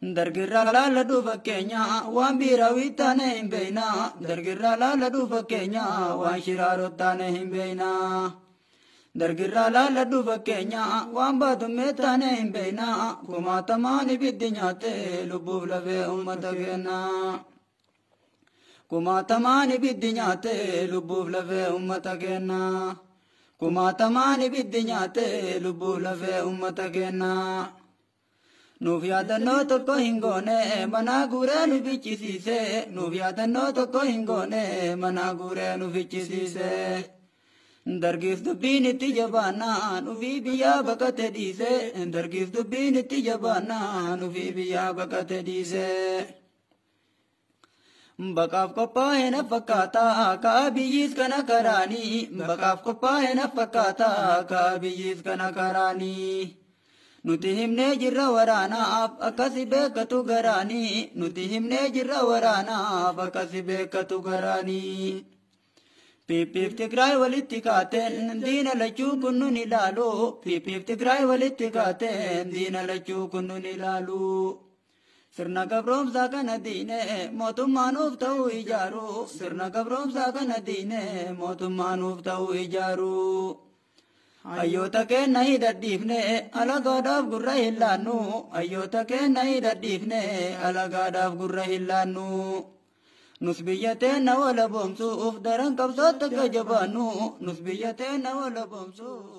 dargirraa laaladhu fakkeenya waan biirawii taane hin beeyna dargirraa laaladhu fakkeenya waan shiraaroo taane hin beeyna dargirraa laaladhu fakkeenya waan baatummee taane hin beeyna kumaatamaan ibiddi nyaate lubbuuf lafee ummata kenna kumaatamaan ibiddi nyaate lubbuuf lafee ummata kenna kumaatamaan ibiddi nyaate lubbuuf lafee ummata kenna nuuf yaadannoo tokko hin goone mana guuree nu fichisiise nuuf yaadannoo tokko hin goone mana guuree nu fichisiise dargiif dubbiin itti jabaannaan ufii biyyaa baqate dhiise dargiif dubbiin itti jabaannaan ufii biyyaa baqate dhiise baqaaf qophaa'e na fakkaata kaa biyyiis kana karaanii baqaaf qophaa'e na fakkaata kaa biyyiis kana karaanii nuti himnee jirra waraanaaf akkasi beekatu garaanii nuti himnee jirra waraanaaf akkasi beekatu garaanii piipiif Tigraay walitti kaateen diina lachuu kun nun ilaalu piipiif Tigraay walitti kaateen diina lachuu kun nun ilaalu sirna gabroomsaa kana diine mootummaanuuf ta'uu ijaaru sirna gabroomsaa kana diine mootummaanuuf ta'uu ijaaru ayyoota keenna hidhadhiifne alagaadhaaf gurra hin laannu ayyoota keenna hidhadhiifne alagaadhaaf gurra hin laannu nus biyya teenna wala boomsuuf daran qabsootti akka jabaannu nus biyya teenna wala boomsuuf